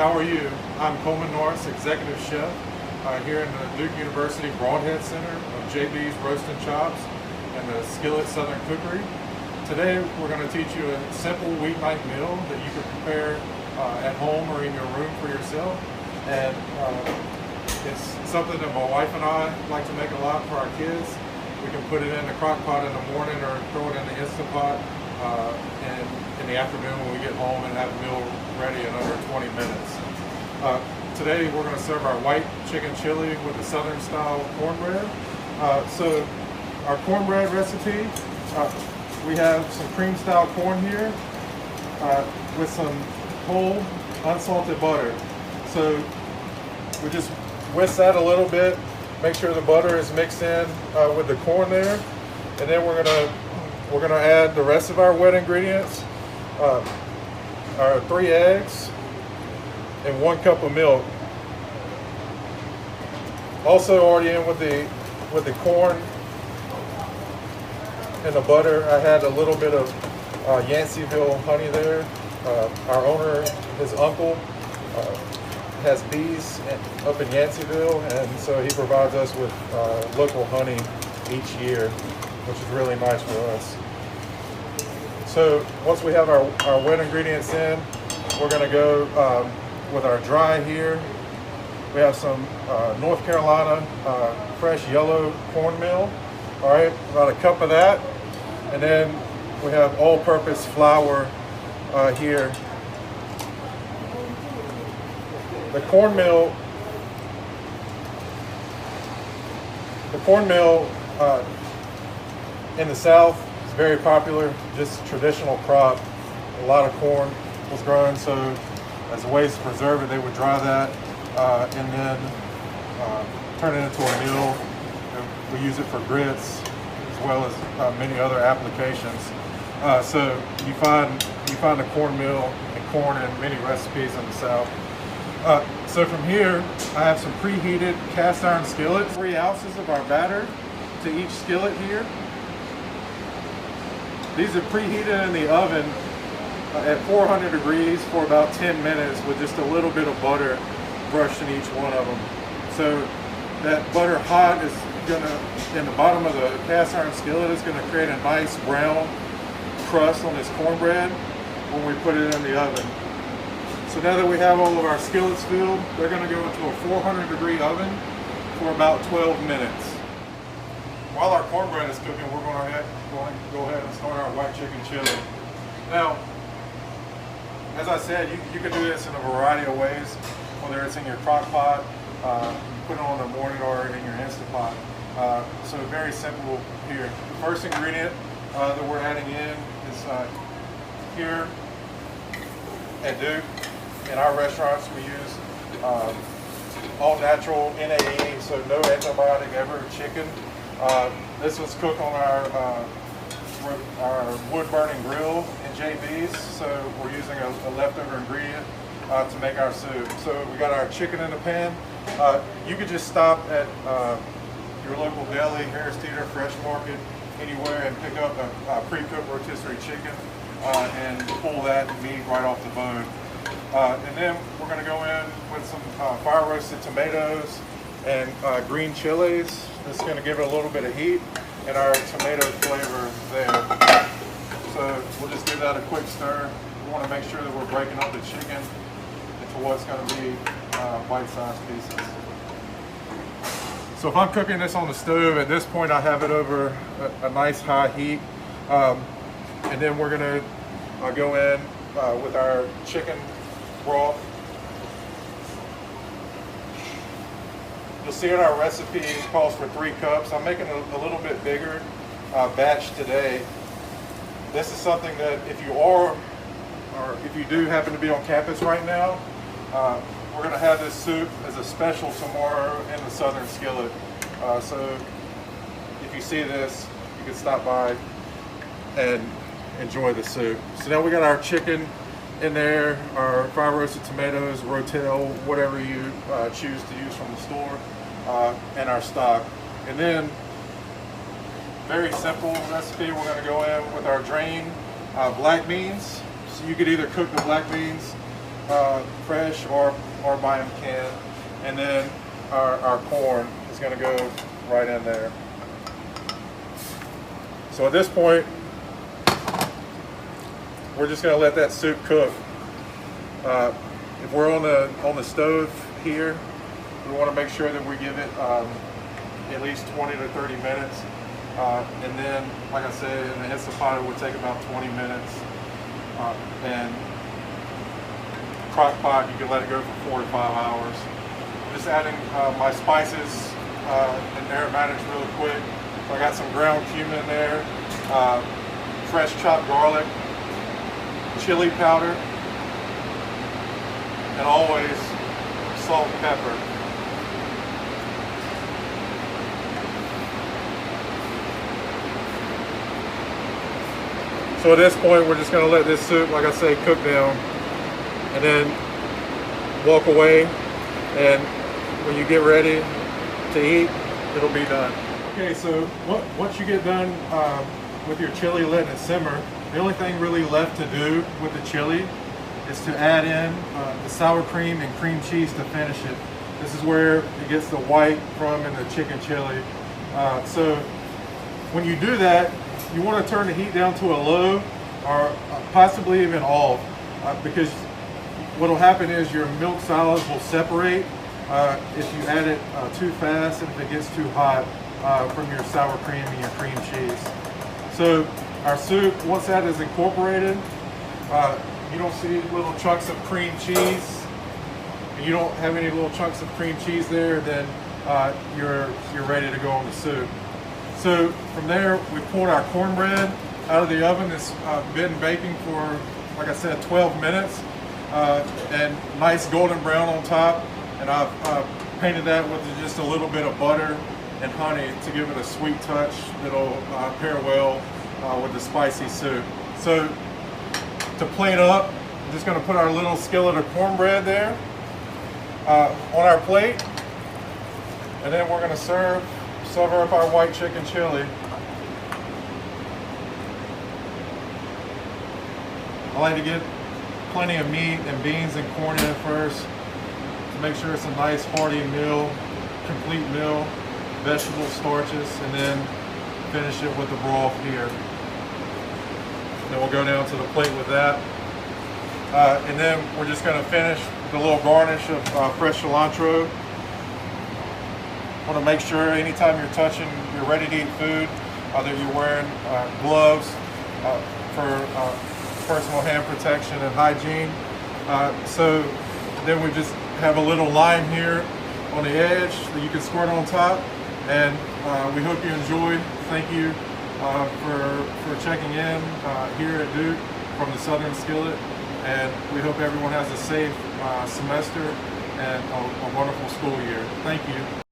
how are you? I'm Coleman Norris, Executive Chef here in the Duke University Broadhead Center of JB's Roast and Chops and the Skillet Southern Cookery. Today we're going to teach you a simple weeknight meal that you can prepare at home or in your room for yourself. And it's something that my wife and I like to make a lot for our kids. We can put it in the crock pot in the morning or throw it in the Instant Pot and in the afternoon when we get home and have a meal ready in under 20 minutes. Today we're going to serve our white chicken chili with the Southern style cornbread. So our cornbread recipe, we have some cream style corn here with some whole unsalted butter. So we just whisk that a little bit, make sure the butter is mixed in with the corn there, and then we're gonna add the rest of our wet ingredients, our 3 eggs and 1 cup of milk. Also already in with the corn and the butter, I had a little bit of Yanceyville honey there. Our owner, his uncle, has bees up in Yanceyville, and so he provides us with local honey each year, which is really nice for us. So once we have our wet ingredients in, we're going to go with our dry here. We have some North Carolina fresh yellow cornmeal, all right, about a cup of that. And then we have all-purpose flour here. The cornmeal in the South is very popular, just traditional crop. A lot of corn was grown, so as a way to preserve it, they would dry that and then turn it into a meal. We use it for grits as well as many other applications. So you find the cornmeal and corn in many recipes in the South. So from here, I have some preheated cast iron skillet. 3 ounces of our batter to each skillet here. These are preheated in the oven at 400 degrees for about 10 minutes with just a little bit of butter brushed in each one of them. So that butter hot is gonna, in the bottom of the cast iron skillet, is gonna create a nice brown crust on this cornbread when we put it in the oven. So now that we have all of our skillets filled, they're going to go into a 400-degree oven for about 12 minutes. While our cornbread is cooking, we're going to go ahead and start our white chicken chili. Now, as I said, you can do this in a variety of ways, whether it's in your crock pot, you put it on in the morning, or in your Instant Pot. So very simple here. The first ingredient that we're adding in is here at Duke. In our restaurants, we use all natural NAE, so no antibiotic ever chicken. This was cooked on our wood burning grill in JB's, so we're using a leftover ingredient to make our soup. So we got our chicken in the pan. You could just stop at your local deli, Harris Teeter, Fresh Market, anywhere, and pick up a pre-cooked rotisserie chicken and pull that meat right off the bone. And then we're going to go in with some fire roasted tomatoes and green chilies. This is going to give it a little bit of heat and our tomato flavor there. So we'll just give that a quick stir. We want to make sure that we're breaking up the chicken into what's going to be bite-sized pieces. So if I'm cooking this on the stove, at this point I have it over a nice high heat. And then we're going to go in with our chicken broth. You'll see in our recipe it calls for 3 cups. I'm making a little bit bigger batch today. This is something that if you do happen to be on campus right now, we're going to have this soup as a special tomorrow in the Southern Skillet. So if you see this, you can stop by and enjoy the soup. So now we got our chicken in there, our fire roasted tomatoes, rotel, whatever you choose to use from the store, and our stock. And then, very simple recipe, we're going to go in with our drained black beans. So you could either cook the black beans fresh or buy them canned. And then our corn is going to go right in there. So at this point, we're just going to let that soup cook. If we're on the stove here, we want to make sure that we give it at least 20 to 30 minutes. And then, like I said, in the Instant Pot it would take about 20 minutes. And crock pot, you can let it go for 4 to 5 hours. Just adding my spices and aromatics really quick. So I got some ground cumin there, fresh chopped garlic, chili powder, and always salt and pepper. So at this point, we're just going to let this soup, like I say, cook down, and then walk away. And when you get ready to eat, it'll be done. Okay, so once you get done with your chili letting it simmer, the only thing really left to do with the chili is to add in the sour cream and cream cheese to finish it. This is where it gets the white from in the chicken chili. So when you do that, you want to turn the heat down to a low or possibly even off, because what will happen is your milk solids will separate if you add it too fast and if it gets too hot from your sour cream and your cream cheese. So our soup, once that is incorporated, you don't see little chunks of cream cheese, and you don't have any little chunks of cream cheese there, then you're ready to go on the soup. So from there, we pulled our cornbread out of the oven. It's been baking for, like I said, 12 minutes, and nice golden brown on top. And I've painted that with just a little bit of butter and honey to give it a sweet touch that'll pair well with the spicy soup. So to plate up, I'm just going to put our little skillet of cornbread there on our plate, and then we're going to serve up our white chicken chili. I like to get plenty of meat and beans and corn in first to make sure it's a nice hearty meal, complete meal, vegetable starches, and then finish it with the broth here. Then we'll go down to the plate with that. And then we're just going to finish with a little garnish of fresh cilantro. Want to make sure anytime you're touching your ready-to-eat food that you're wearing gloves for personal hand protection and hygiene. So then we just have a little lime here on the edge that you can squirt on top. And we hope you enjoy. Thank you for checking in here at Duke from the Southern Skillet. And we hope everyone has a safe semester and a wonderful school year. Thank you.